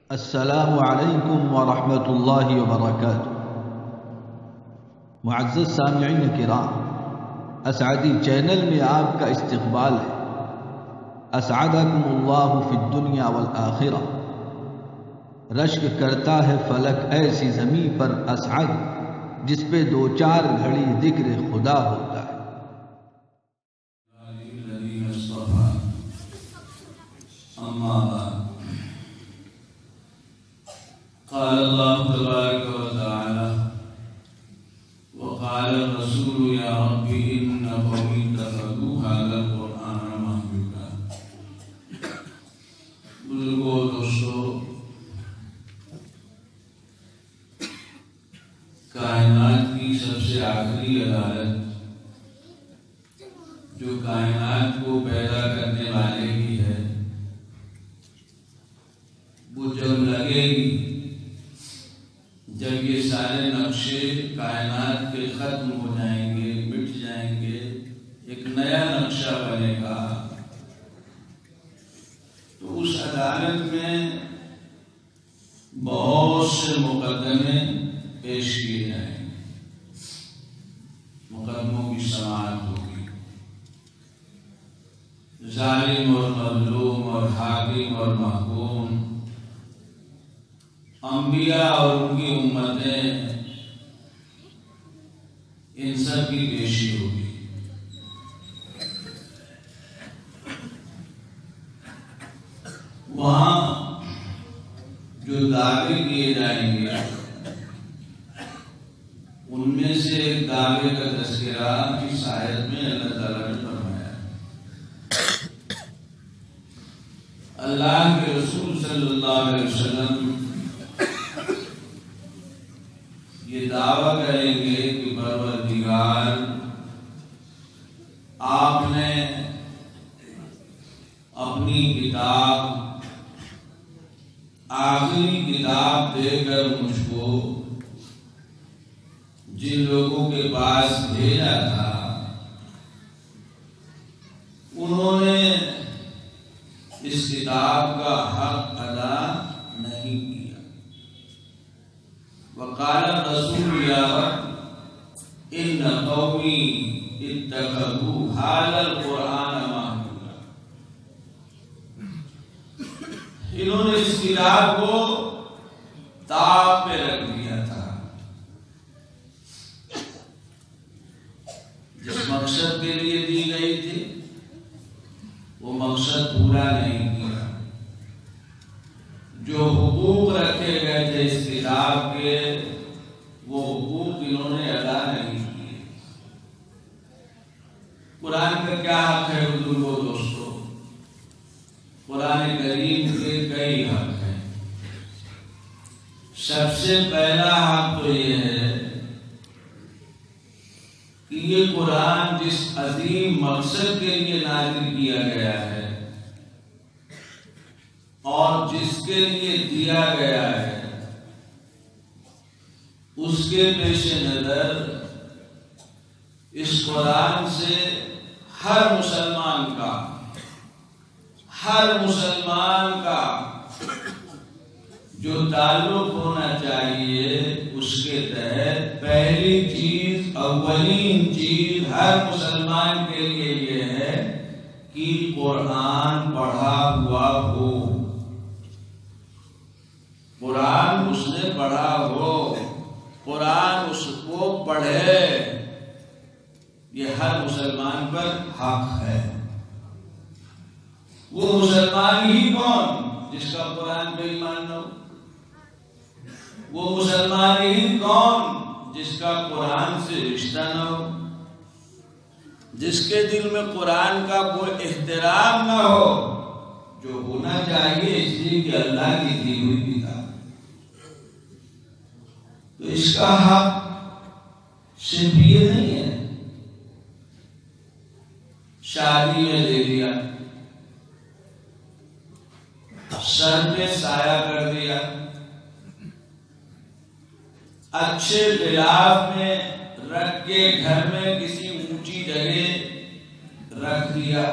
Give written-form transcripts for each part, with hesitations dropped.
السلام علیکم ورحمۃ اللہ وبرکاتہ۔ معزز سامعین کرام، اسعدی چینل میں آپ کا استقبال ہے۔ اسعدکم اللہ فی الدنیا والآخرہ۔ رشک کرتا ہے فلک ایسی زمین پر اسعد، جس پہ دو چار گھڑی ذکر خدا ہوتا ہے۔ قال الله تبارك وتعالى وقال الرسول يا رب إن قومي اتخذوا هذا القرآن مهجورا۔ بزرگوں دوستو، کائنات کی سب سے آخری عدالت جو کائنات کو پیدا کرنے والے کی ہے، وہ جب لگے گی، جب یہ سارے نقشے کائنات کے ختم ہو جائیں گے، مٹ جائیں گے، ایک نیا نقشہ بنے گا، تو اس عدالت میں بہت سے مقدمے پیش کیے جائیں گے، مقدموں کی سماعت ہوگی۔ ظالم اور مظلوم اور حاکم اور محکوم، انبیاء اور ان کی امتیں، ان سب کی پیشی ہوگی۔ وہاں جو دعوے کیے جائیں گے، ان میں سے ایک دعوے کا تذکرہ اس آیت میں اللہ تعالیٰ نے فرمایا ہے۔ اللہ کے رسول صلی اللہ علیہ وسلم یہ دعویٰ کریں گے کہ پروردگار، آپ نے اپنی کتاب، آخری کتاب دے کر مجھ کو جن لوگوں کے پاس بھیجا تھا، انہوں نے اس کتاب کا حق ادا نہیں کیا۔ وقال الرسول یا رب ان قومی اتخذوا هذا القرآن مهجورا۔ انہوں نے اس کتاب کو تاب پہ رکھ دیا تھا، جس مقصد کے لیے دی گئی تھی وہ مقصد پورا نہیں کیا۔ جو حقوق رکھے گئے تھے اس کتاب کے، وہ حقوق انہوں نے ادا نہیں کیے۔ قرآن کا کیا حق ہے بزرگوں دوستو؟ قرآن کریم کے کئی حق ہیں۔ سب سے پہلا حق تو یہ ہے کہ یہ قرآن جس عظیم مقصد کے لیے نازل کیا گیا ہے اور جس کے لیے دیا گیا ہے، اس کے پیش نظر اس قرآن سے ہر مسلمان کا جو تعلق ہونا چاہیے، اس کے تحت پہلی چیز، اولین چیز ہر مسلمان کے لیے یہ ہے کہ قرآن پڑھا ہوا ہو، قرآن اس نے پڑھا ہو، قرآن اس کو پڑھے۔ یہ ہر مسلمان پر حق ہے۔ وہ مسلمان ہی کون جس کا قرآن پہ ایمان نہ ہو؟ وہ مسلمان ہی کون جس کا قرآن سے رشتہ نہ ہو، جس کے دل میں قرآن کا کوئی احترام نہ ہو، جو ہونا چاہیے اس لیے کہ اللہ کی دی ہوئی کتاب۔ تو اس کا حق صرف یہ نہیں ہے شادی میں دے دیا، سر پہ سایہ کر دیا، اچھے غلاف میں رکھ کے گھر میں کسی اونچی جگہ رکھ دیا،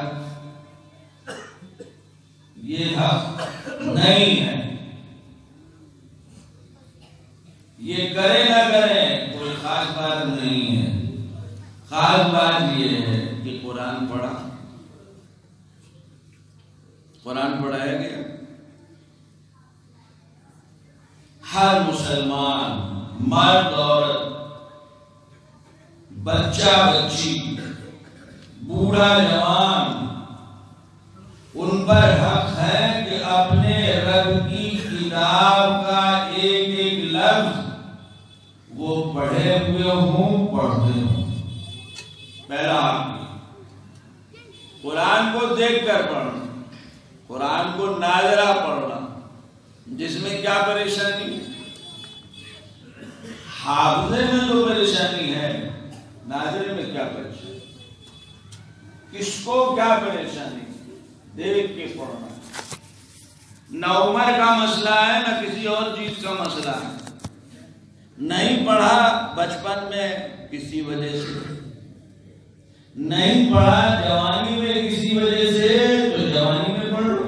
یہ حق نہیں ہے۔ یہ کرے نہ کرے کوئی خاص بات نہیں ہے. خاص بات یہ ہے کہ قرآن پڑھا، قرآن پڑھایا گیا. ہر مسلمان، مرد عورت، بچہ بچی، بوڑھا جوان، ان پر حق ہے کہ اپنے رب کی کتاب کا ایک ایک لفظ وہ پڑھے ہوئے ہوں، پڑھتے ہوں. پہلا حق قرآن کو دیکھ کر پڑھنا، قرآن کو ناظرہ پڑھنا، جس میں کیا پریشانی؟ حافظے میں تو پریشانی ہے، ناظرے میں کیا پریشانی؟ کس کو کیا پریشانی؟ دیکھ کے پڑھنا. نہ عمر کا مسئلہ ہے نہ کسی اور چیز کا مسئلہ ہے. نہیں پڑھا بچپن میں کسی وجہ سے، نہیں پڑھا جوانی میں کسی وجہ سے، تو جوانی میں پڑھ لو،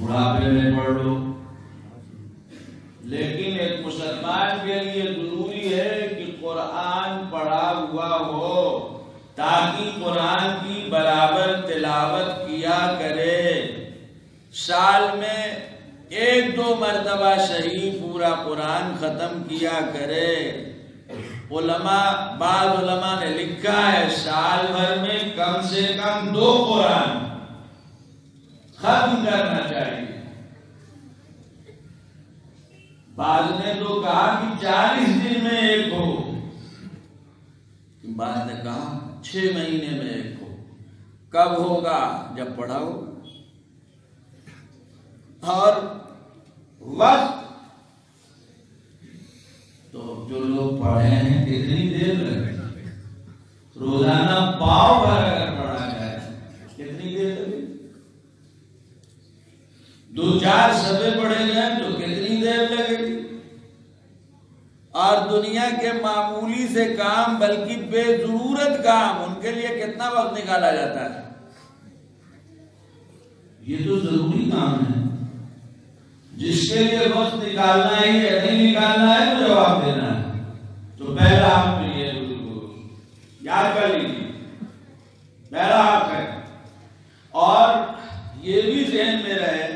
بڑھاپے میں پڑھ لو. لیکن ایک مسلمان کے لیے ضروری ہے کہ قرآن پڑھا ہوا ہو، تاکہ قرآن کی برابر تلاوت کیا کرے. سال میں 1-2 مرتبہ صحیح پورا قرآن ختم کیا کرے. بعض علماء نے لکھا ہے سال بھر میں کم سے کم 2 قرآن ختم کرنا چاہیے. بعض نے تو کہا کہ 40 دن میں 1 ہو، بعض نے کہا 6 مہینے میں 1 ہو. کب ہوگا؟ جب پڑھا ہو. اور وقت تو جو لوگ پڑھے ہیں کتنی دیر لگے؟ روزانہ پاؤ بھر اگر پڑھا جائے کتنی دیر لگے؟ 2-4 صفحے پڑھے جائیں تو کتنی دیر لگے گی؟ اور دنیا کے معمولی سے کام بلکہ بے ضرورت کام، ان کے لیے کتنا وقت نکالا جاتا ہے؟ یہ تو ضروری کام ہے، جس کے لیے وقت نکالنا ہی ہے، نہیں نکالنا ہے تو جواب دینا ہے. تو پہلا حق میں یہ یاد کر لیجیے، پہلا حق ہے. اور یہ بھی ذہن میں رہے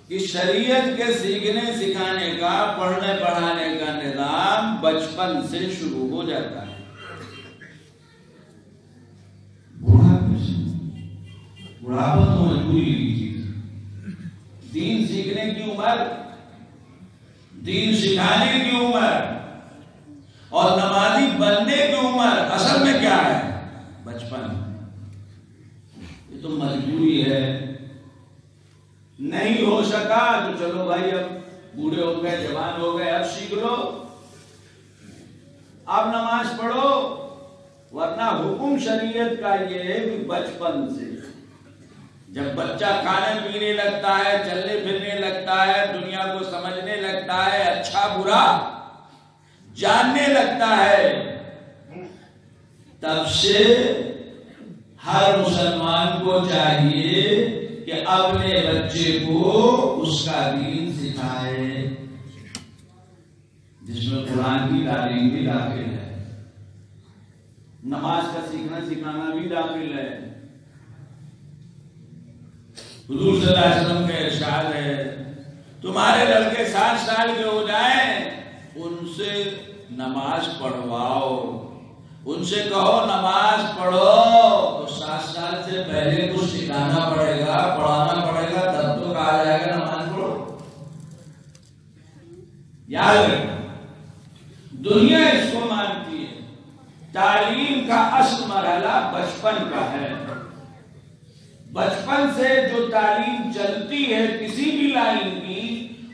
کہ شریعت کے سیکھنے سکھانے کا، پڑھنے پڑھانے کا نظام بچپن سے شروع ہو جاتا ہے. بڑھاپا تو مجبوری کی چیز. دین سیکھنے کی عمر، دین سکھانے کی عمر اور نمازی بننے کی عمر اصل میں کیا ہے؟ بچپن. یہ تو مجبوری ہے. نہیں ہو سکا تو چلو بھائی اب بوڑھے ہو گئے، جوان ہو گئے، اب سیکھ لو، اب نماز پڑھو. ورنہ حکم شریعت کا یہ ہے کہ بچپن سے، جب بچہ کھانے پینے لگتا ہے، چلنے پھرنے لگتا ہے، دنیا کو سمجھنے لگتا ہے، اچھا برا جاننے لگتا ہے، تب سے ہر مسلمان کو چاہیے کہ اپنے بچے کو اس کا دین سکھائے، جس میں قرآن کی تعلیم بھی داخل ہے، نماز کا سیکھنا سکھانا بھی داخل ہے. حضور صلی اللہ علیہ وسلم کا ارشاد ہے تمہارے لڑکے 7 سال کے ہو جائیں ان سے نماز پڑھواؤ، ان سے کہو نماز پڑھو، تو 7 سال سے پہلے کچھ سکھانا پڑے گا، پڑھانا پڑے گا، تب تو کہا جائے گا نماز پڑھو. یاد رکھنا، دنیا اس کو مانتی ہے. تعلیم کا اصل مرحلہ بچپن کا ہے. بچپن سے جو تعلیم چلتی ہے کسی بھی لائن کی،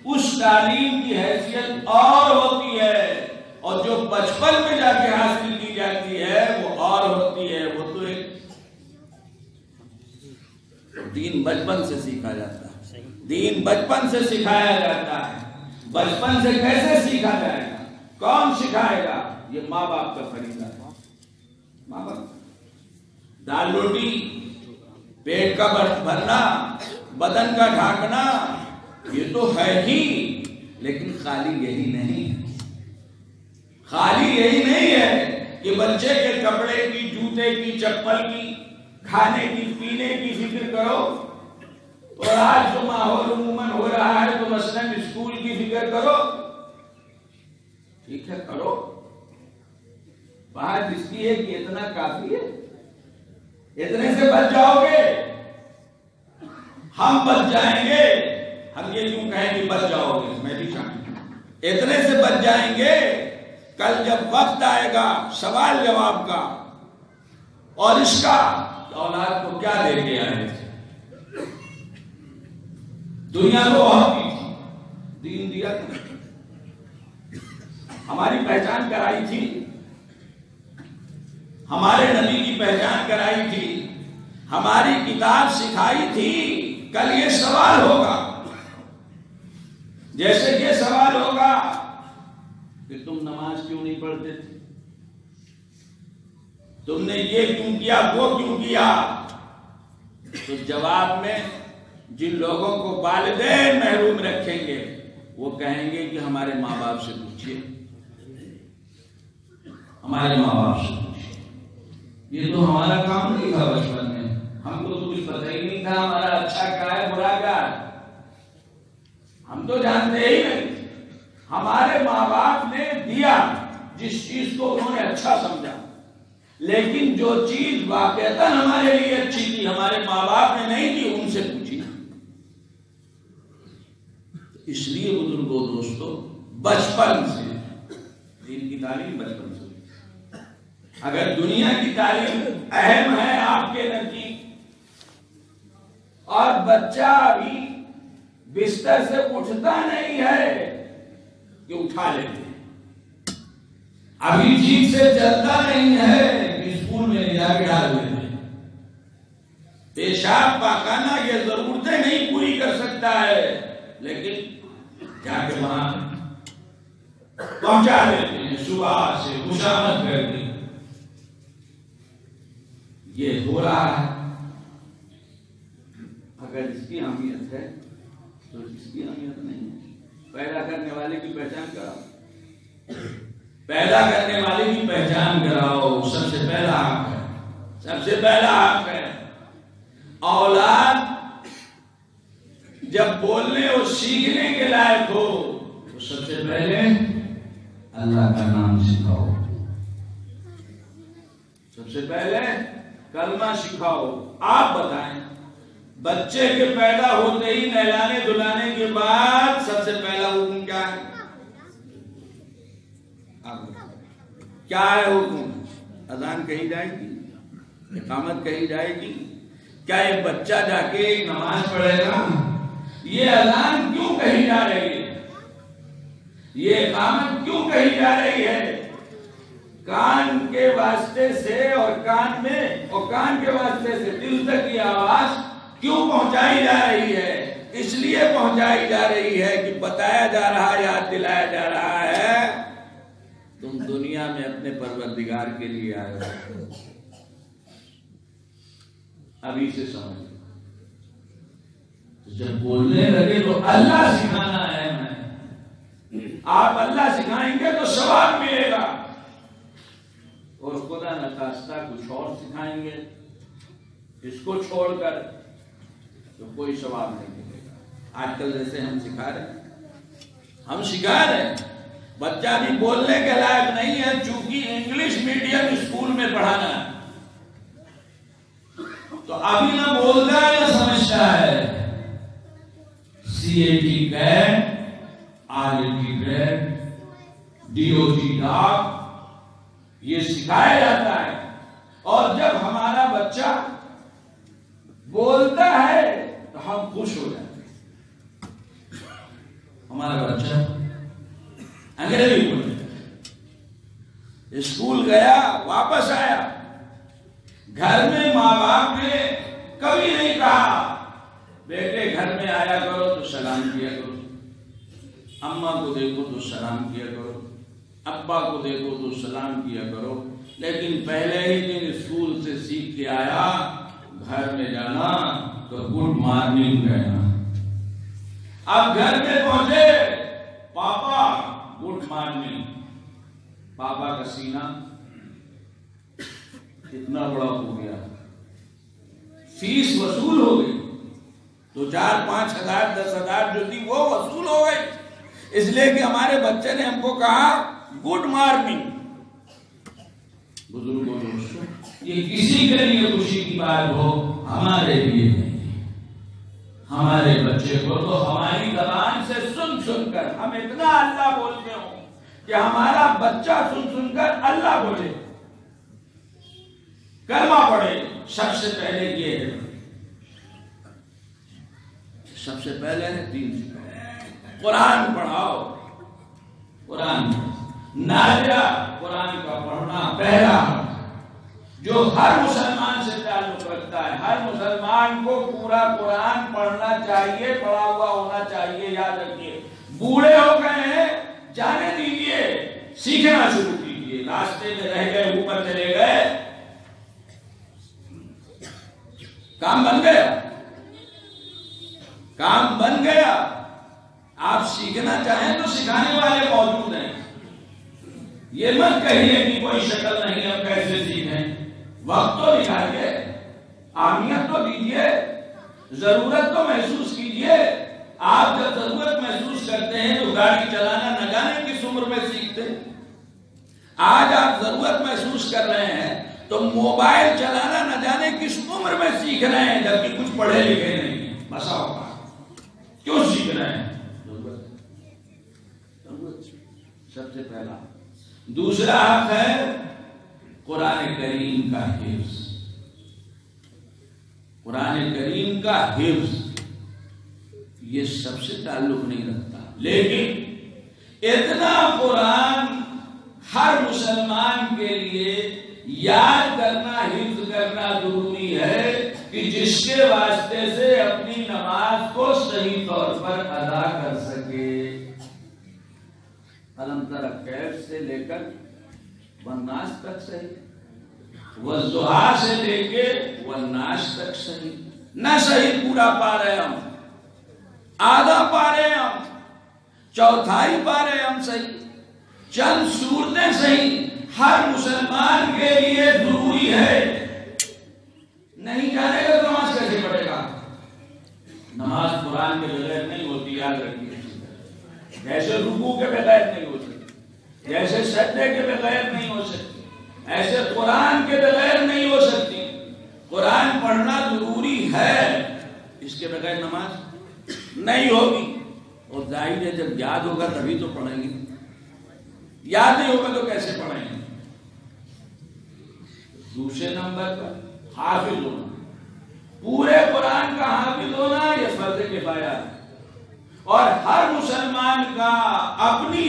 اس تعلیم کی حیثیت اور ہوتی ہے، اور جو بچپن میں جا کے حاصل کی جاتی ہے وہ اور ہوتی ہے. وہ تو ایک دین بچپن سے سیکھا جاتا ہے، دین بچپن سے سکھایا جاتا ہے. بچپن سے کیسے سیکھا جائے گا؟ کون سکھائے گا؟ یہ ماں باپ کا فریضہ ہے. ماں باپ دال روٹی، پیٹ کا بھرنا، بدن کا ڈھانکنا، یہ تو ہے ہی. لیکن خالی یہی نہیں ہے، خالی یہی نہیں ہے کہ بچے کے کپڑے کی، جوتے کی، چپل کی، کھانے کی، پینے کی فکر کرو، اور آج جو ماحول عموماً ہو رہا ہے تو مثلاً اسکول کی فکر کرو، ٹھیک ہے کرو، بات اس کی ہے کہ اتنا کافی ہے، اتنے سے بچ جاؤ گے، ہم بچ جائیں گے، ہم یہ کیوں کہیں کہ بچ جاؤ گے، میں بھی شامل ہوں، اتنے سے بچ جائیں گے، کل جب وقت آئے گا سوال جواب کا اور اس کا اولاد کو کیا دے کے آئے تھے، دنیا تو بہت کی تھی، دین دیا تھا، ہماری پہچان کرائی تھی، ہمارے نبی کی پہچان کرائی تھی، ہماری کتاب سکھائی تھی، کل یہ سوال ہوگا، جیسے یہ سوال ہوگا کہ تم نماز کیوں نہیں پڑھتے تھے، تم نے یہ کیوں کیا، وہ کیوں کیا، تو جواب میں جن لوگوں کو والدین محروم رکھیں گے وہ کہیں گے کہ ہمارے ماں باپ سے پوچھئے، ہمارے ماں باپ سے پوچھئے، یہ تو ہمارا کام نہیں تھا بچپن میں، ہم کو تو کچھ پتہ ہی نہیں تھا ہمارا اچھا کیا ہے برا کیا ہے، ہم تو جانتے ہی نہیں، ہمارے ماں باپ نے دیا جس چیز کو انہوں نے اچھا سمجھا، لیکن جو چیز واقعتاً ہمارے لیے اچھی تھی ہمارے ماں باپ نے نہیں دی، ان سے پوچھی، اس لیے بزرگوں دوستو بچپن سے دین کی تعلیم بچپن سے، اگر دنیا کی تعلیم اہم ہے آپ کے نزدیک اور بچہ بھی بستر سے اٹھتا نہیں ہے کہ اٹھا لیتے ہیں، ابھی ٹھیک سے چلتا نہیں ہے کہ اسکول میں لے جا کے ڈال دیتے ہیں، پیشاب پاخانہ یہ ضرورتیں نہیں پوری کر سکتا ہے لیکن جا کے وہاں پہنچا دیتے ہیں، صبح سے خوشامد کر دی، یہ ہو رہا ہے، اگر اس کی اہمیت ہے تو اس کی اہمیت نہیں ہے، پیدا کرنے والے کی پہچان کراؤ، پیدا کرنے والے کی پہچان کراؤ، سب سے پہلا حق ہے، سب سے پہلا حق ہے، اولاد جب بولنے اور سیکھنے کے لائق ہو تو سب سے پہلے اللہ کا نام سکھاؤ، سب سے پہلے کلمہ سکھاؤ، آپ بتائیں بچے کے پیدا ہوتے ہی نہلانے دھلانے کے بعد سب سے پہلا حکم کیا ہے، کیا ہے حکم، اذان کہی جائے گی، اقامت کہی جائے گی، کیا ایک بچہ جا کے نماز پڑھے گا، یہ اذان کیوں کہی جا رہی ہے، یہ اقامت کیوں کہی جا رہی ہے، کان کے واسطے سے اور کان میں اور کان کے واسطے سے دل تک یہ آواز کیوں پہنچائی جا رہی ہے، اس لیے پہنچائی جا رہی ہے کہ بتایا جا رہا ہے، یاد دلایا جا رہا ہے تم دنیا میں اپنے پروردگار کے لیے آئے ہو، ابھی سے سمجھ، جب بولنے لگے تو اللہ سکھانا ہے، آپ اللہ سکھائیں گے تو ثواب ملے گا، اور خدا نخواستہ کچھ اور سکھائیں گے اس کو چھوڑ کر تو کوئی ثواب نہیں ملے گا، آج کل جیسے ہم سکھا رہے ہیں، ہم سکھا رہے ہیں، بچہ بھی بولنے کے لائق نہیں ہے چونکہ انگلش میڈیم اسکول میں پڑھانا ہے، تو ابھی نہ بولتا ہے نہ سمجھتا ہے، CAT cat, RAT cat, DOT ڈاک یہ سکھایا جاتا ہے، اور جب ہمارا بچہ بولتا ہے تو ہم خوش ہو جاتے ہیں، ہمارا بچہ انگریزی بولتا ہے، اسکول گیا واپس آیا، گھر میں ماں باپ نے کبھی نہیں کہا بیٹے گھر میں آیا کرو تو سلام کیا کرو، اماں کو دیکھو تو سلام کیا کرو، ابا کو دیکھو تو سلام کیا کرو، لیکن پہلے ہی دن اسکول سے سیکھ کے آیا گھر میں جانا تو گڈ مارننگ کہنا، اب گھر میں پہنچے پاپا گڈ مارننگ، پاپا کا سینہ اتنا بڑا ہو گیا، فیس وصول ہو گئی، تو 4-5 ہزار 10 ہزار جو تھی وہ وصول ہو گئی، اس لیے کہ ہمارے بچے نے ہم کو کہا گڈ مارننگ۔ بزرگوں دوستوں، یہ کسی کے لیے خوشی کی بات ہو، ہمارے لیے نہیں، ہمارے بچے کو تو ہماری زبان سے سن کر ہم اتنا اللہ بولتے ہوں کہ ہمارا بچہ سن کر اللہ بولے، کلمہ پڑھے۔ سب سے پہلے یہ ہے، سب سے پہلے ہے دین سے پہلے قرآن پڑھاؤ، قرآن نازلہ قرآن کا پڑھنا پہلا جو ہر مسلمان سے تعلق رکھتا ہے۔ ہر مسلمان کو پورا قرآن پڑھنا چاہیے، پڑھا ہوا ہونا چاہیے۔ یاد رکھیے، بوڑھے ہو گئے ہیں جانے دیجیے، سیکھنا شروع کیجیے، راستے میں رہ گئے اوپر چلے گئے، کام بن گیا، کام بن گیا۔ آپ سیکھنا چاہیں تو سکھانے والے موجود ہیں، یہ مت کہیے کہ کوئی شکل نہیں، ہم کیسے سیکھیں۔ وقت تو نکالیے، اہمیت تو دیجیے، ضرورت تو محسوس کیجیے۔ آپ جب ضرورت محسوس کرتے ہیں تو گاڑی چلانا نہ جانے کس عمر میں سیکھتے، آج آپ ضرورت محسوس کر رہے ہیں تو موبائل چلانا نہ جانے کس عمر میں سیکھ رہے ہیں، جبکہ کچھ پڑھے لکھے نہیں، بسا ہوگا کیوں سیکھ رہے ہیں؟ سب سے پہلا۔ دوسرا حق ہے قرآن کریم کا حفظ، قرآن کریم کا حفظ یہ سب سے تعلق نہیں رکھتا، لیکن اتنا قرآن ہر مسلمان کے لیے یاد کرنا، حفظ کرنا ضروری ہے کہ جس کے واسطے سے اپنی نماز کو صحیح طور پر ادا کر سکے۔ الم تر کیف سے لے کر والناس تک صحیح، والضحیٰ سے لے کے والناس تک صحیح، نہ صحیح پورا پا رہے ہم، آدھا پا رہے ہم، چوتھائی پا رہے ہم صحیح، چند صورتیں صحیح، ہر مسلمان کے لیے ضروری ہے۔ نہیں جانے گا تو نماز کیسے پڑھے گا؟ نماز قرآن کے بغیر نہیں ہوتی، یاد رکھیے، جیسے رکوع کے بغیر نہیں ہو سکتی، جیسے سجدے کے بغیر نہیں ہو سکتی، ایسے قرآن کے بغیر نہیں ہو سکتی۔ قرآن پڑھنا ضروری ہے، اس کے بغیر نماز نہیں ہوگی۔ اور ظاہر ہے جب یاد ہوگا تبھی تو پڑھیں گے، یاد نہیں ہوگا تو کیسے پڑھیں گے؟ دوسرے نمبر پر حافظ ہونا، پورے قرآن کا حافظ ہونا یہ فرض کفایہ ہے، اور ہر مسلمان کا اپنی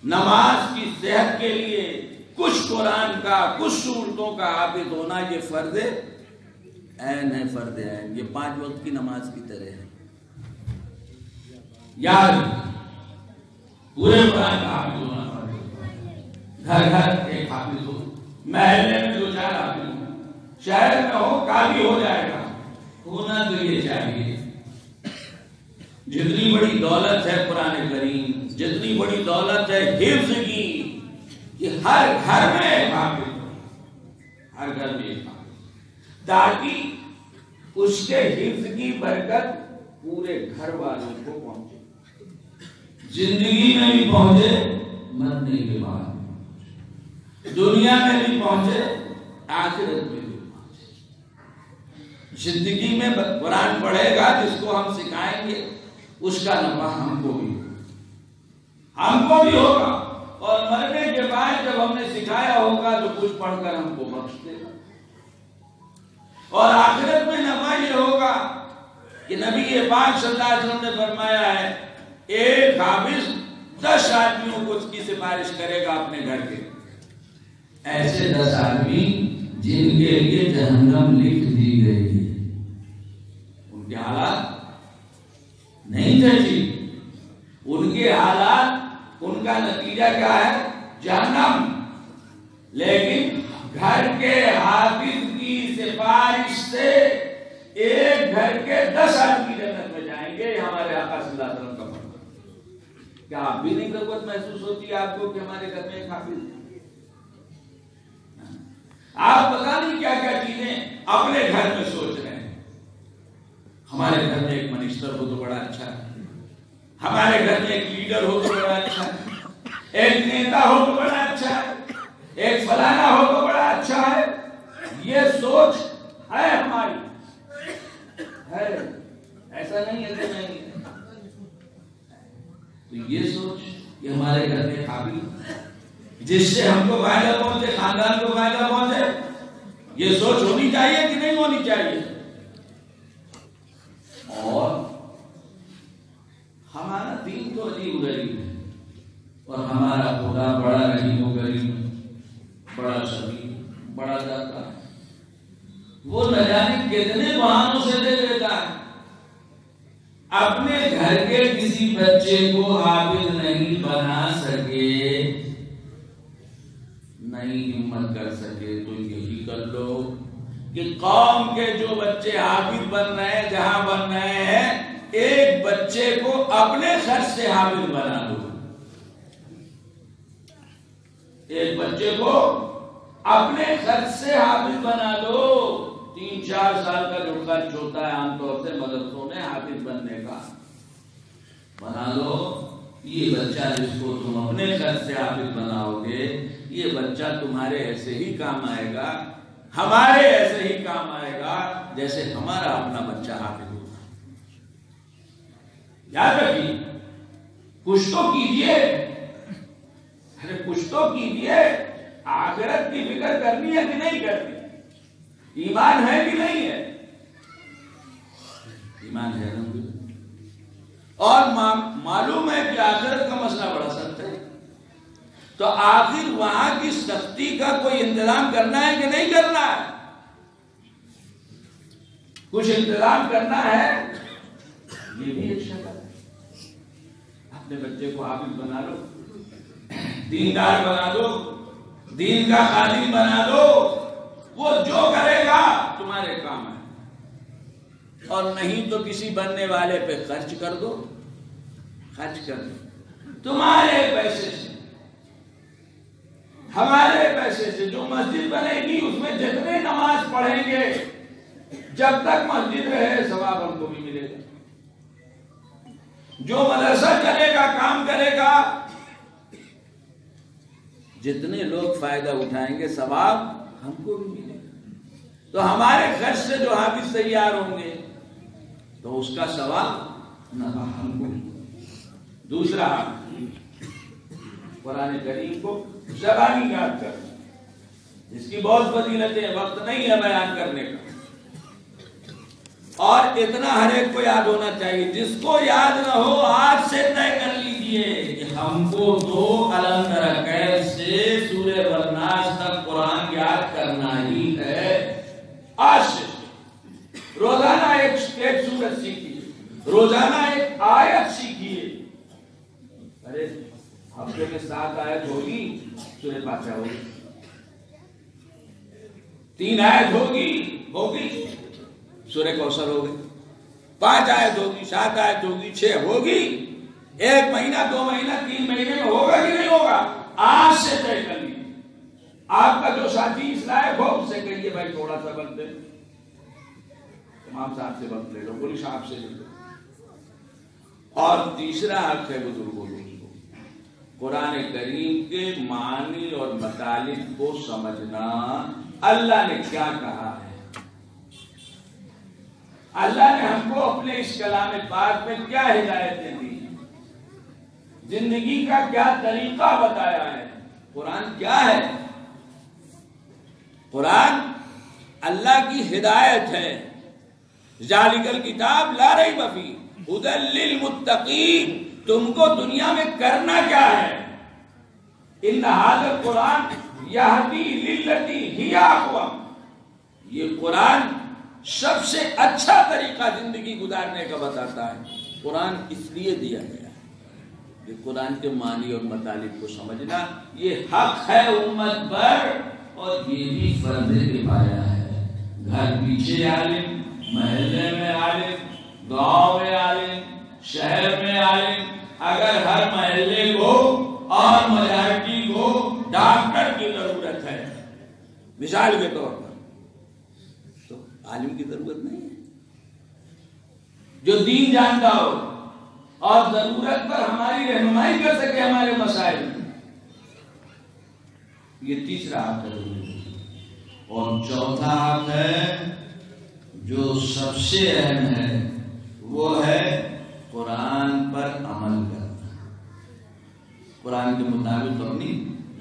نماز کی صحت کے لیے کچھ قرآن کا، کچھ سورتوں کا حافظ ہونا یہ فرض عین ہے، فرض عین، یہ 5 وقت کی نماز کی طرح ہے۔ یاد پورے قرآن کا حافظ ہونا فرض ہے، گھر گھر ایک حافظ ہو، محلے میں 2-4 حافظ ہو، شہر میں ہو، کافی ہو جائے گا، ہونا تو یہ چاہیے۔ جتنی بڑی دولت ہے قرآن کریم، جتنی بڑی دولت ہے حفظ کی، یہ ہر گھر میں ایک حافظ ہو، ہر گھر میں ایک حافظ، تاکہ اس کے حفظ کی برکت پورے گھر والوں کو پہنچے، زندگی میں بھی پہنچے، مرنے کے بعد دنیا میں بھی پہنچے، آخرت میں بھی پہنچے۔ زندگی میں قرآن پڑھے گا، جس کو ہم سکھائیں گے اس کا نفع ہم کو بھی ہوگا، اور مرنے کے بعد جب ہم نے سکھایا ہوگا تو کچھ پڑھ کر ہم کو بخش دے گا، اور آخرت میں نفع یہ ہوگا کہ نبی پاک صلی اللہ علیہ وسلم نے فرمایا ہے ایک حافظ 10 آدمیوں کو اس کی سفارش کرے گا اپنے گھر کے، ایسے 10 آدمی جن کے لیے جہنم لکھ دی گئی ہے، ان کے حالات نہیں تھے جی، ان کے حالات، ان کا نتیجہ کیا ہے؟ جہنم، لیکن گھر کے حافظ کی سفارش سے ایک گھر کے 10 آدمی جنت میں جائیں گے، ہمارے آقا صلی اللہ علیہ وسلم کا فرمان۔ کیا آپ بھی نہیں ضرورت محسوس ہوتی ہے آپ کو کہ ہمارے گھر میں ایک حافظ ہے؟ آپ پتا نہیں کیا کیا چیزیں اپنے گھر میں سوچ رہے ہیں۔ ہمارے گھر میں ایک منسٹر ہو تو بڑا اچھا ہے، ہمارے گھر میں ایک لیڈر ہو تو بڑا اچھا ہے، ایک نیتا ہو تو بڑا اچھا ہے، ایک فلانا ہو تو بڑا اچھا ہے۔ یہ سوچ ہے ہماری، ہے ایسا نہیں ہے کہ نہیں ہے۔ تو یہ سوچ یہ ہمارے گھر میں قابل جس سے ہم کو فائدہ پہنچے، خاندان کو فائدہ پہنچے، یہ سوچ ہونی چاہیے کہ نہیں ہونی چاہیے؟ اور ہمارا دین تو عجیب غریب ہے، اور ہمارا خدا بڑا رحیم و کریم، بڑا شفیع، بڑا داتا ہے۔ وہ نہ جانے کتنے بہانوں سے دے دیتا ہے۔ اپنے گھر کے کسی بچے کو حافظ نہیں بنا سکے، نہیں ہمت کر سکے، تو یہی کر لو کہ قوم کے جو بچے حافظ بن رہے ہیں، جہاں بن رہے ہیں، ایک بچے کو اپنے خرچ سے حافظ بنا دو۔ ایک بچے کو اپنے خرچ سے حافظ بنا دو۔ 3-4 سال کا جو خرچ ہوتا ہے عام طور سے مدرسوں میں حافظ بننے کا، بنا دو۔ یہ بچہ جس کو تم اپنے خرچ سے حافظ بناؤ گے، یہ بچہ تمہارے ایسے ہی کام آئے گا، ہمارے ایسے ہی کام آئے گا جیسے ہمارا اپنا بچہ حافظ ہوگا۔ یاد رکھیے، کچھ تو کیجیے، ارے کچھ تو کیجیے۔ آخرت کی فکر کرنی ہے کہ نہیں کرنی؟ ایمان ہے کہ نہیں ہے؟ ایمان ہے نا؟ اور معلوم ہے کہ آخرت کا مسئلہ بڑا سخت ہے، تو آخر وہاں کی سختی کا کوئی انتظام کرنا ہے کہ نہیں کرنا ہے؟ کچھ انتظام کرنا ہے، یہ بھی ایک شکل ہے۔ اپنے بچے کو حافظ بنا لو، دیندار بنا دو، دین کا خادم بنا دو، وہ جو کرے گا تمہارے کام ہے۔ اور نہیں تو کسی بننے والے پہ خرچ کر دو، خرچ کر دو تمہارے پیسے سے، ہمارے پیسے سے۔ جو مسجد بنے گی اس میں جتنے نماز پڑھیں گے، جب تک مسجد رہے ثواب ہم کو بھی ملے گا۔ جو مدرسہ چلے گا، کام کرے گا، جتنے لوگ فائدہ اٹھائیں گے ثواب ہم کو بھی ملے گا۔ تو ہمارے خرچ سے جو حافظ تیار ہوں گے تو اس کا ثواب نفع ہم کو۔ دوسرا، قرآن کریم کو زبانی یاد کر، جس کی بہت فضیلتیں، وقت نہیں ہے بیان کرنے کا، اور اتنا ہر ایک کو یاد ہونا چاہیے۔ جس کو یاد نہ ہو آج سے طے کر لیجئے کہ ہم کو تو الم تر کیف سے سورہ والناس تک قرآن یاد کرنا ہی ہے۔ آج سے روزانہ ایک سورت سیکھیے، روزانہ ایک آیت سیکھیے۔ ارے ہفتے میں 7 آیت ہوگی، سورہ فاتحہ ہوگی، 3 آیت ہوگی سورہ کوثر ہوگی، 5 آیت ہوگی، 7 آیت ہوگی، 6 ہوگی۔ 1 مہینہ، 2 مہینہ، 3 مہینے میں ہوگا کہ نہیں ہوگا؟ آج سے طے کر لیجیے۔ آپ کا جو ساتھی اس لائق ہو اس سے کہیے بھائی تھوڑا سا وقت دے، امام صاحب سے وقت لے لو، پوری صاحب سے لے لو۔ اور تیسرا حق ہے بزرگوں کو، قرآن کریم کے معنی اور مطالب کو سمجھنا۔ اللہ نے کیا کہا ہے، اللہ نے ہم کو اپنے اس کلام پاک میں کیا ہدایتیں دی، زندگی کا کیا طریقہ بتایا ہے۔ قرآن کیا ہے؟ قرآن اللہ کی ہدایت ہے۔ ذالک الکتاب لا ریب فیہ ھدی للمتقین۔ تم کو دنیا میں کرنا کیا ہے؟ ان ھذا القرآن یہدی للتی ہی اقوم۔ یہ قرآن سب سے اچھا طریقہ زندگی گزارنے کا بتاتا ہے۔ قرآن اس لیے دیا گیا ہے کہ قرآن کے معنی اور مطالب کو سمجھنا یہ حق ہے امت پر، اور یہ بھی فرض کفایہ ہے۔ گھر پیچھے عالم، محلے میں عالم، گاؤں میں عالم، شہر میں عالم، اگر ہر محلے کو اور مجارٹی کو ڈاکٹر کی ضرورت ہے مثال کے طور پر، تو عالم کی ضرورت نہیں ہے جو دین جانتا ہو اور ضرورت پر ہماری رہنمائی کر سکے ہمارے مسائل میں. یہ تیسرا حق ہے. اور چوتھا حق ہے جو سب سے اہم ہے، وہ ہے قرآن پر عمل کرنا، قرآن کے مطابق اپنی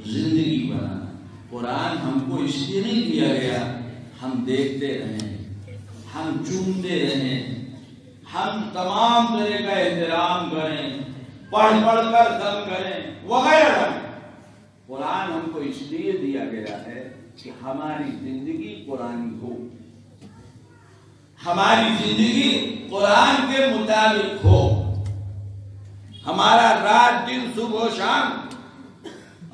زندگی بنانا. قرآن ہم کو اس لیے نہیں دیا گیا ہم دیکھتے رہیں، ہم چومتے رہیں، ہم تمام طرح کا احترام کریں، پڑھ پڑھ کر دم کریں وغیرہ. قرآن ہم کو اس لیے دیا گیا ہے کہ ہماری زندگی قرآنی ہو، ہماری زندگی قرآن کے مطابق ہو، ہمارا رات دن صبح و شام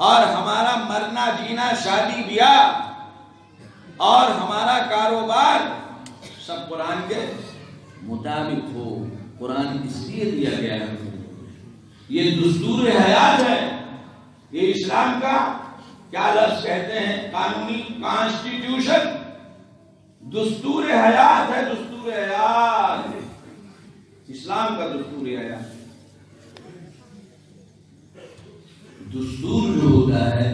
اور ہمارا مرنا جینا شادی بیاہ اور ہمارا کاروبار سب قرآن کے مطابق ہو. قرآن اس لیے دیا گیا ہے، یہ دستور حیات ہے. یہ اسلام کا کیا لفظ کہتے ہیں؟ قانونی کانسٹیٹیوشن، دستور حیات ہے. دستور حیات اسلام کا دستور حیات. دستور جو ہوتا ہے،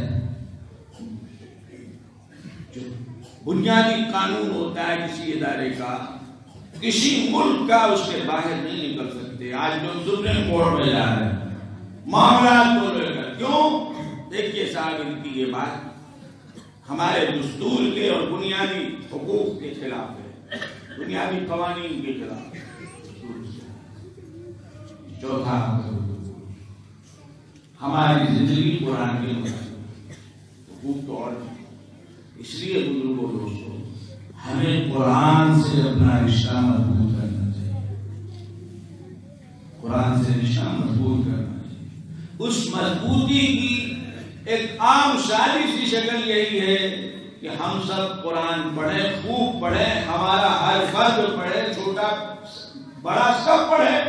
جو بنیادی قانون ہوتا ہے کسی ادارے کا، کسی ملک کا، اس کے باہر نہیں نکل سکتے. آج جو سپریم کورٹ میں جا رہے ہیں معاملات کو لے کر، کیوں؟ دیکھیے صاحب، ان کی یہ بات ہمارے دستور کے اور بنیادی حقوق کے خلاف ہے، بنیادی قوانین کے خلاف ہے. چوتھا، ہماری زندگی قرآن کے مطابق. حقوق تو اور اس لیے بزرگوں دوستوں ہمیں قرآن سے اپنا رشتہ مضبوط کرنا چاہیے، قرآن سے رشتہ مضبوط کرنا چاہیے. اس مضبوطی کی ایک عام سادی سی شکل یہی ہے کہ ہم سب قرآن پڑھیں، خوب پڑھیں، ہمارا ہر فرد پڑھے، چھوٹا بڑا سب پڑھے.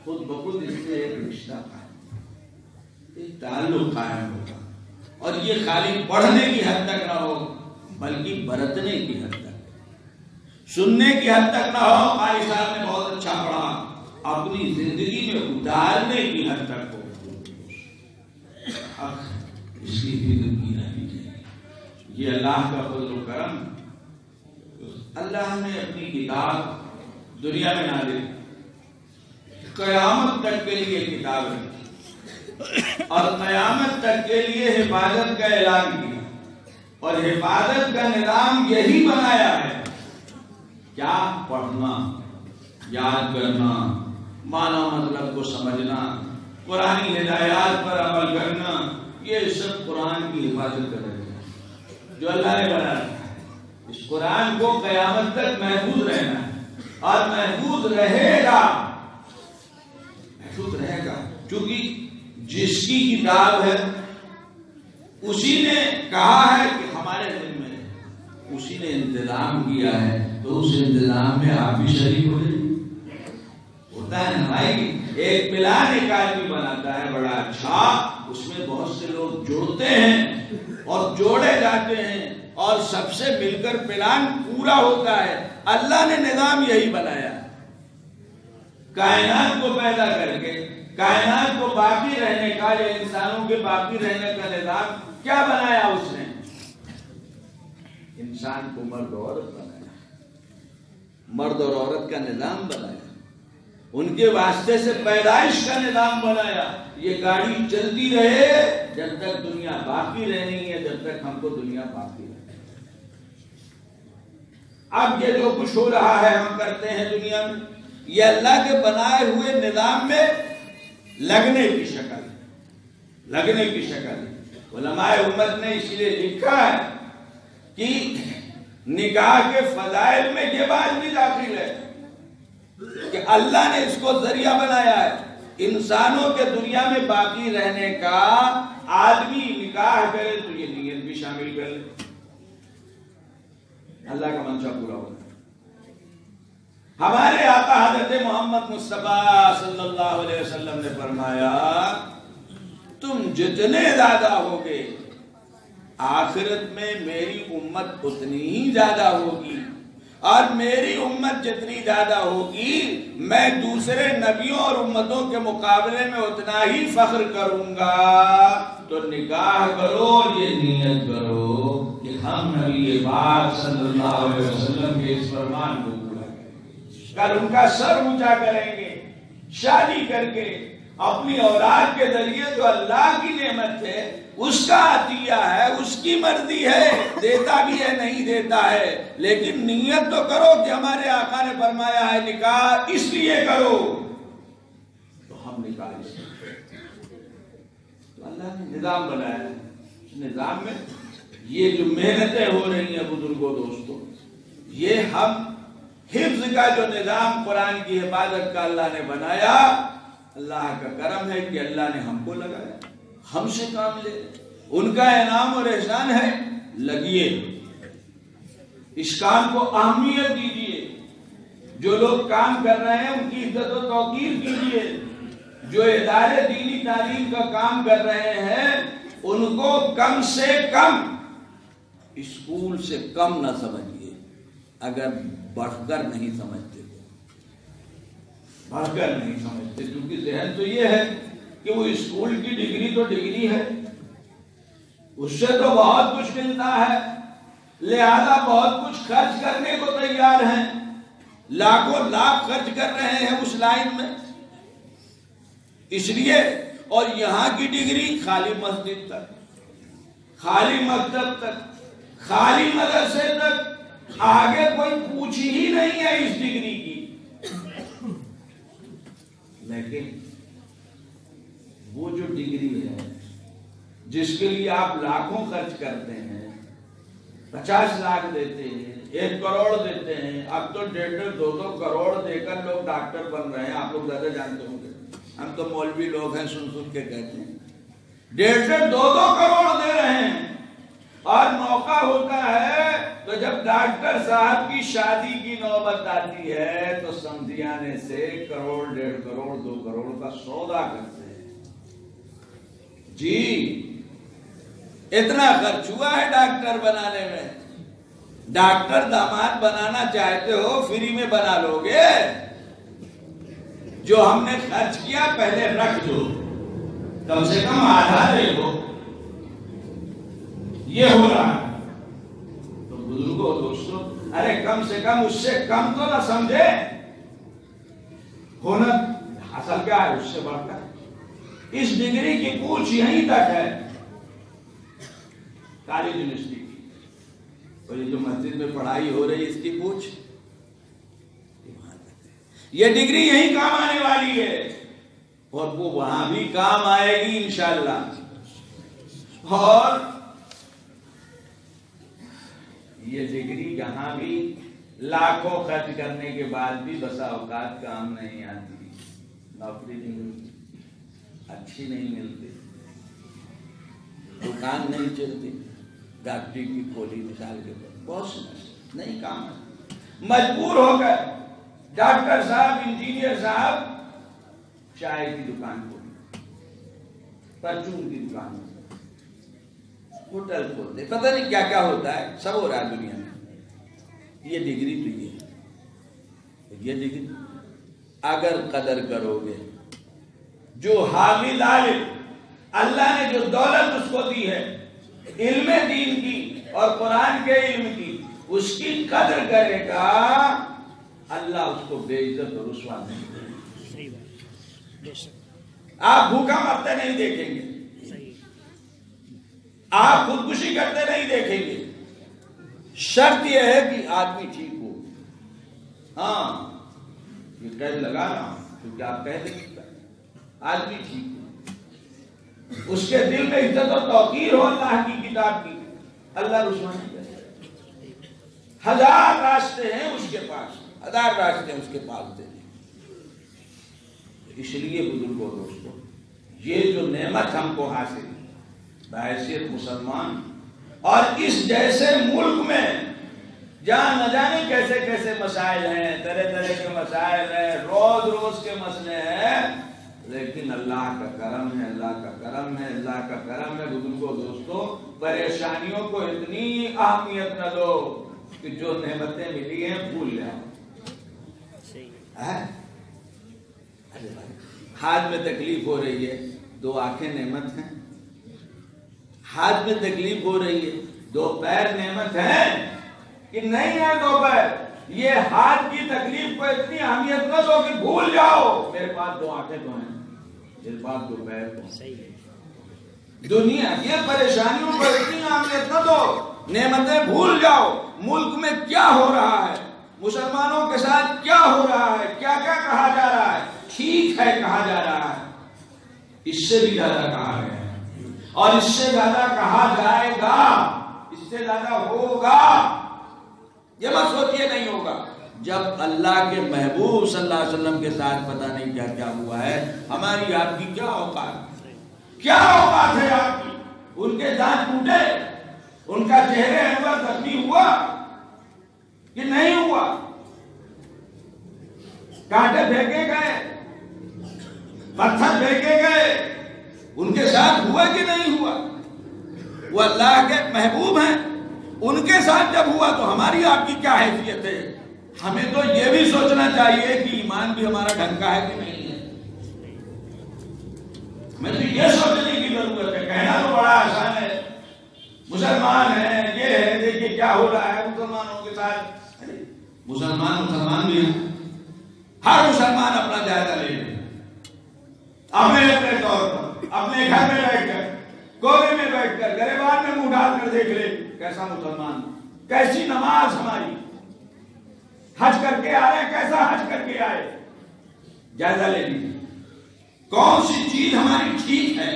خود بخود اس سے ایک رشتہ قائم، ایک تعلق قائم ہوگا. اور یہ خالی پڑھنے کی حد تک نہ ہو بلکہ برتنے کی حد تک، سننے کی حد تک نہ ہو قاری صاحب نے بہت اچھا پڑھا، اپنی زندگی میں اتارنے کی حد تک ہو. اس کی فکر کی رہنی چاہیے. یہ اللہ کا فضل و کرم. اللہ نے اپنی کتاب دنیا میں نازل، قیامت تک کے لیے کتاب ہے اور قیامت تک کے لیے حفاظت کا اعلان کیا، اور حفاظت کا نظام یہی بنایا ہے. کیا؟ پڑھنا، یاد کرنا، معنی مطلب کو سمجھنا، قرآنی ہدایات پر عمل کرنا. یہ سب قرآن کی حفاظت کر رہے ہیں جو اللہ نے بنایا. اس قرآن کو قیامت تک محفوظ رہنا ہے اور محفوظ رہے گا، محفوظ رہے گا. چونکہ جس کی کتاب ہے اسی نے کہا ہے کہ ہمارے دل میں، اسی نے انتظام کیا ہے، تو اس انتظام میں آپ بھی شریک ہو جائیں. ہوتا ہے نا بھائی، ایک پلان ایک آدمی بناتا ہے بڑا اچھا، اس میں بہت سے لوگ جوڑتے ہیں اور جوڑے جاتے ہیں اور سب سے مل کر پلان پورا ہوتا ہے. اللہ نے نظام یہی بنایا، کائنات کو پیدا کر کے کائنات کو باقی رہنے کا، یا انسانوں کے باقی رہنے کا نظام کیا بنایا؟ اس نے انسان کو مرد و عورت بنایا، مرد اور عورت کا نظام بنایا، ان کے واسطے سے پیدائش کا نظام بنایا. یہ گاڑی چلتی رہے جب تک دنیا باقی رہنی ہے، جب تک ہم کو دنیا باقی رہے. اب یہ جو کچھ ہو رہا ہے ہم کرتے ہیں دنیا میں، یہ اللہ کے بنائے ہوئے نظام میں لگنے کی شکل، لگنے کی شکل. علماء امت نے اس لیے لکھا ہے کہ نکاح کے فضائل میں یہ بات بھی داخل ہے کہ اللہ نے اس کو ذریعہ بنایا ہے انسانوں کے دنیا میں باقی رہنے کا. آدمی نکاح کرے تو یہ نیت بھی شامل کر لے، اللہ کا منشا پورا ہوتا ہے. ہمارے آقا حضرت محمد مصطفیٰ صلی اللہ علیہ وسلم نے فرمایا تم جتنے زیادہ ہوگے آخرت میں میری امت اتنی ہی زیادہ ہوگی، اور میری امت جتنی زیادہ ہوگی میں دوسرے نبیوں اور امتوں کے مقابلے میں اتنا ہی فخر کروں گا۔ تو نکاح کرو اور یہ نیت کرو کہ ہم نبی پاک صلی اللہ علیہ وسلم کے اس فرمان کو پورا کریں گے، کل ان کا سر اونچا کریں گے، شادی کر کے اپنی اولاد کے ذریعے جو اللہ کی نعمت ہے اس کا عطیہ ہے، اس کی مرضی ہے، دیتا بھی ہے نہیں دیتا ہے، لیکن نیت تو کرو کہ ہمارے آقا نے فرمایا ہے نکاح اس لیے کرو، تو ہم نکاح اس لیے تو اللہ نے نظام بنایا ہے۔ اس نظام میں یہ جو محنتیں ہو رہی ہیں بزرگوں دوستوں، یہ ہم حفظ کا جو نظام قرآن کی حفاظت کا اللہ نے بنایا، اللہ کا کرم ہے کہ اللہ نے ہم کو لگایا، ہم سے کام لے، ان کا انعام اور احسان ہے، لگیے اس کام کو اہمیت دیجیے، جو لوگ کام کر رہے ہیں ان کی عزت و توقیر کیجیے، جو ادارے دینی تعلیم کا کام کر رہے ہیں ان کو کم سے کم اسکول سے کم نہ سمجھیے، اگر بڑھ کر نہیں سمجھتے بڑھ کر نہیں سمجھتے، کیونکہ ذہن تو یہ ہے کہ وہ اسکول کی ڈگری تو ڈگری ہے، اس سے تو بہت کچھ ملتا ہے، لہذا بہت کچھ خرچ کرنے کو تیار ہیں، لاکھوں لاکھ خرچ کر رہے ہیں اس لائن میں، اس لیے اور یہاں کی ڈگری خالی مسجد تک، خالی مکتب تک، خالی مدرسے تک، آگے کوئی پوچھ ہی نہیں ہے اس ڈگری کی۔ لیکن وہ جو ڈگری ہے جس کے لیے آپ لاکھوں خرچ کرتے ہیں، 50 لاکھ دیتے ہیں، 1 کروڑ دیتے ہیں، اب تو 1.5 2 کروڑ دے کر لوگ ڈاکٹر بن رہے ہیں، آپ لوگ زیادہ جانتے ہوں گے، ہم تو مولوی لوگ ہیں سن کے کہتے ہیں 1.5 2 کروڑ دے رہے ہیں، اور موقع ہوتا ہے تو جب ڈاکٹر صاحب کی شادی کی نوبت آتی ہے تو سمجھیانے سے 1 کروڑ 1.5 کروڑ 2 کروڑ کا سودا کرتے ہیں، جی اتنا خرچ ہوا ہے ڈاکٹر بنانے میں۔ ڈاکٹر داماد بنانا چاہتے ہو فری میں بنا لو گے، جو ہم نے خرچ کیا پہلے رکھ دو، کم سے کم آدھا دے دو، یہ ہو رہا ہے۔ تو بزرگوں دوستوں، ارے کم سے کم اس سے کم تو نہ سمجھے، ہونا حاصل کیا ہے اس سے بڑھ کر، اس ڈگری کی پوچھ یہیں تک ہے کالج یونیورسٹی کی، اور یہ جو مسجد میں پڑھائی ہو رہی ہے اس کی پوچھ، یہ ڈگری یہیں کام آنے والی ہے، اور وہ وہاں بھی کام آئے گی انشاءاللہ۔ اور یہ ڈگری یہاں بھی لاکھوں خرچ کرنے کے بعد بھی بسا اوقات کام نہیں آتی، نوکری نہیں ملتی، اچھی نہیں ملتی، دکان نہیں چلتی، ڈاکٹری کی کھولی مثال کے طور بہت سے نہیں کام ہے، مجبور ہو کر ڈاکٹر صاحب انجینئر صاحب چائے کی دکان کھولی، پرچون کی دکان، ہوٹل کھولتے، پتہ نہیں کیا کیا ہوتا ہے، سب ہو رہا ہے دنیا میں۔ یہ ڈگری تو یہ ڈگری اگر قدر کرو گے، جو حامل عالم اللہ نے جو دولت اس کو دی ہے علم دین کی اور قرآن کے علم کی، اس کی قدر کرے گا، اللہ اس کو بے عزت اور رسوا نہیں کرے گا۔ آپ بھوکا مرتے نہیں دیکھیں گے، آپ خودکشی کرتے نہیں دیکھیں گے، شرط یہ ہے کہ آدمی ٹھیک ہو۔ ہاں یہ قید لگا رہا ہوں کیونکہ آپ کہہ دیں گے آدمی ٹھیک ہو، اس کے دل میں عزت اور توقیر ہو اللہ کی کتاب کی، اللہ رسوا نہیں کرے۔ 1000 راستے ہیں اس کے پاس، 1000 راستے ہیں اس کے پاس دینے۔ اس لیے بزرگوں دوستوں، یہ جو نعمت ہم کو حاصل بحیثیت مسلمان، اور اس جیسے ملک میں جہاں نہ جانے کیسے کیسے مسائل ہیں، طرح طرح کے مسائل ہیں، روز روز کے مسئلے ہیں، لیکن اللہ کا کرم ہے، اللہ کا کرم ہے، اللہ کا کرم ہے۔ بزرگوں دوستوں، پریشانیوں کو اتنی اہمیت نہ دو کہ جو نعمتیں ملی ہیں بھول جاؤ۔ ہاتھ میں تکلیف ہو رہی ہے، 2 آنکھیں نعمت ہیں۔ ہاتھ میں تکلیف ہو رہی ہے، 2 پیر نعمت ہیں کہ نہیں ہے 2 پیر؟ یہ ہاتھ کی تکلیف کو اتنی اہمیت نہ دو کہ بھول جاؤ میرے پاس 2 آنکھیں تو ہیں، میرے پاس 2 پیر تو ہیں۔ دنیا یہ پریشانیوں کو اتنی اہمیت نہ دو، نعمتیں بھول جاؤ۔ ملک میں کیا ہو رہا ہے، مسلمانوں کے ساتھ کیا ہو رہا ہے، کیا کیا کہا جا رہا ہے، ٹھیک ہے کہا جا رہا ہے، اس سے بھی زیادہ کہا گیا ہے، اور اس سے زیادہ کہا جائے گا، اس سے زیادہ ہوگا۔ یہ مت سوچیے نہیں ہوگا۔ جب اللہ کے محبوب صلی اللہ علیہ وسلم کے ساتھ پتہ نہیں کیا کیا ہوا ہے، ہماری آپ کی کیا اوقات، کیا اوقات ہے آپ کی؟ ان کے دانت ٹوٹے، ان کا چہرے انور زخمی ہوا کہ نہیں ہوا؟ کانٹے پھینکے گئے، پتھر پھینکے گئے، ان کے ساتھ ہوا کہ نہیں ہوا؟ وہ اللہ کے محبوب ہیں، ان کے ساتھ جب ہوا تو ہماری آپ کی کیا حیثیت ہے؟ ہمیں تو یہ بھی سوچنا چاہیے کہ ایمان بھی ہمارا ڈھنگ کا ہے کہ نہیں ہے۔ ہمیں تو یہ سوچنے کی ضرورت ہے۔ کہنا تو بڑا آسان ہے، مسلمان ہیں، یہ ہے، دیکھیے کیا ہو رہا ہے مسلمانوں کے ساتھ۔ مسلمان بھی ہیں، ہر مسلمان اپنا جائزہ لے لے، اپنے طور پر، اپنے گھر میں بیٹھ کر، کونے میں بیٹھ کر، گریبان میں منہ ڈال کر دیکھ لے کیسا مسلمان، کیسی نماز ہماری، حج کر کے آئے، کیسا حج کر کے آئے، جائزہ لے لیجیے کون سی چیز ہماری ٹھیک ہے۔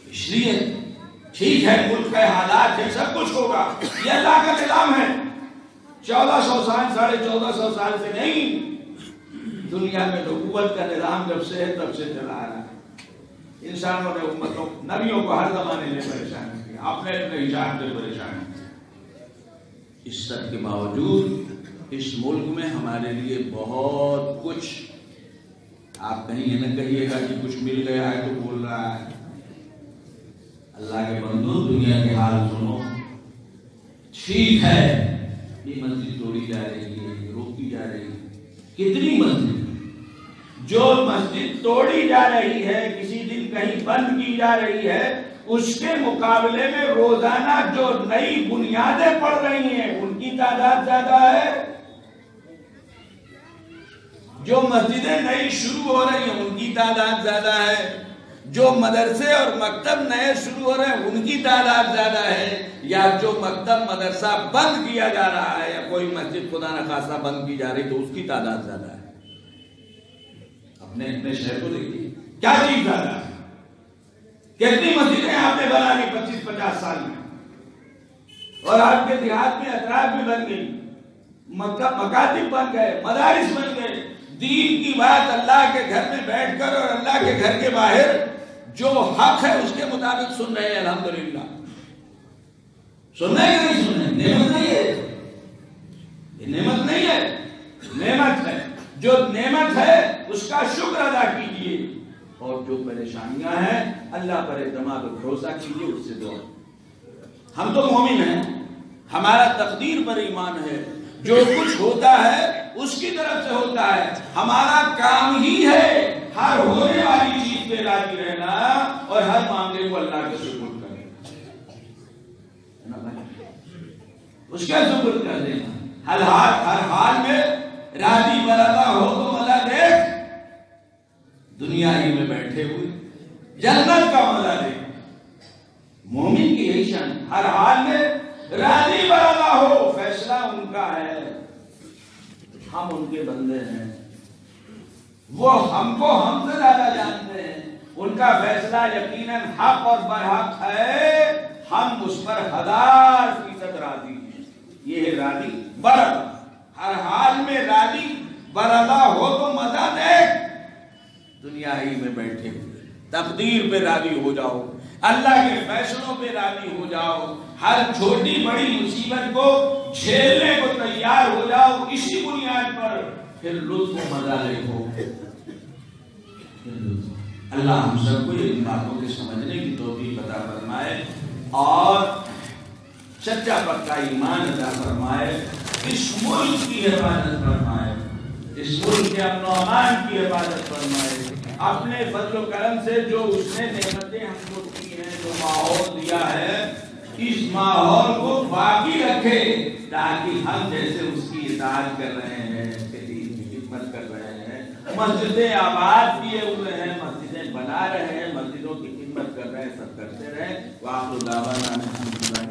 اس لیے ٹھیک ہے، ملک ہے، حالات ہے، سب کچھ ہوگا، یہ اللہ کا نظام ہے۔ 1400 سال، 1450 سال سے نہیں، دنیا میں نبوت کا نظام جب سے ہے تب سے چلا آ رہا ہے۔ انسانوں نے امتوں، نبیوں کو ہر زمانے میں پریشان کیا، اپنے اپنے حساب سے پریشان کیا۔ اس سب کے باوجود اس ملک میں ہمارے لیے بہت کچھ، آپ کہیں یہ نہ کہیے گا کہ کچھ مل گیا ہے تو بول رہا ہے۔ اللہ کے بندو، دنیا کے حال سنو۔ ٹھیک ہے یہ مسجد توڑی جا رہی ہے، روکی جا رہی ہے، کتنی مسجد، جو مسجد توڑی جا رہی ہے، کسی دن کہیں بند کی جا رہی ہے، اس کے مقابلے میں روزانہ جو نئی بنیادیں پڑ رہی ہیں ان کی تعداد زیادہ ہے۔ جو مسجدیں نئی شروع ہو رہی ہیں ان کی تعداد زیادہ ہے، جو مدرسے اور مکتب نئے شروع ہو رہے ہیں ان کی تعداد زیادہ ہے، یا جو مکتب مدرسہ بند کیا جا رہا ہے، یا کوئی مسجد خدا نخواستہ بند کی جا رہی تو اس کی تعداد زیادہ ہے۔ اپنے شہر کو دیکھیے، کیا چیز زیادہ ہے؟ کتنی مسجدیں آپ نے بنا لی 25-50 سال میں، اور آپ کے دیہات میں اطراف بھی بن گئی، مکاتب بن گئے، مدارس بن گئے، دین کی بات اللہ کے گھر میں بیٹھ کر اور اللہ کے گھر کے باہر جو حق ہے اس کے مطابق سن رہے ہیں۔ الحمدللہ سن رہے ہیں کہ نہیں سن رہے؟ نعمت نہیں ہے، یہ نعمت نہیں ہے، نعمت ہے۔ جو نعمت ہے اس کا شکر ادا کیجیے، اور جو پریشانیاں ہیں اللہ پر اعتماد و بھروسہ کیجیے، اس سے دعا۔ ہم تو مومن ہیں، ہمارا تقدیر پر ایمان ہے، جو کچھ ہوتا ہے اس کی طرف سے ہوتا ہے، ہمارا کام ہی ہے ہر ہونے والی چیز پہ راضی رہنا اور ہر معاملے کو اللہ کے سپرد کرنا، اس کا سپرد کر دینا۔ ہر حال میں راضی برضا ہو تو مزہ دیکھ، دنیا ہی میں بیٹھے ہوئے جنت کا مزہ دیکھ۔ مومن کی یہی شان، ہر حال میں راضی برضا ہو، فیصلہ ان کا ہے، ہم ان کے بندے ہیں، وہ ہم کو ہم سے زیادہ جانتے ہیں، ان کا فیصلہ یقیناً حق اور برحق ہے، ہم اس پر 1000% راضی ہیں۔ یہ ہے راضی برضا، ہر حال میں راضی برضا ہو تو مزہ دیکھ، دنیا ہی میں بیٹھے ہوئے تقدیر پہ راضی ہو جاؤ، اللہ کے فیصلوں پہ راضی ہو جاؤ، ہر چھوٹی بڑی مصیبت کو جھیلنے کو تیار ہو جاؤ، اسی بنیاد پر پھر لطف و مزہ لکھو۔ اللہ ہم سب کو ان باتوں کے سمجھنے کی توفیق عطا فرمائے اور سچا پکا ایمان عطا فرمائے، اس ملک کی حفاظت فرمائے، اس ملک کے امن و امان کی حفاظت فرمائے، اپنے فضل و کرم سے جو اس نے نعمتیں ہم کو دی ہیں، جو ماحول دیا ہے، اس ماحول کو باقی رکھے تاکہ ہم جیسے اس کی اطاعت کر رہے ہیں، اس کے دین کی خدمت کر رہے ہیں، مسجدیں آباد کیے ہوئے ہیں، مسجدیں بنا رہے ہیں، مسجدوں کی خدمت کر رہے ہیں، سب کرتے رہے۔ وآخر دعوانا الحمدللہ۔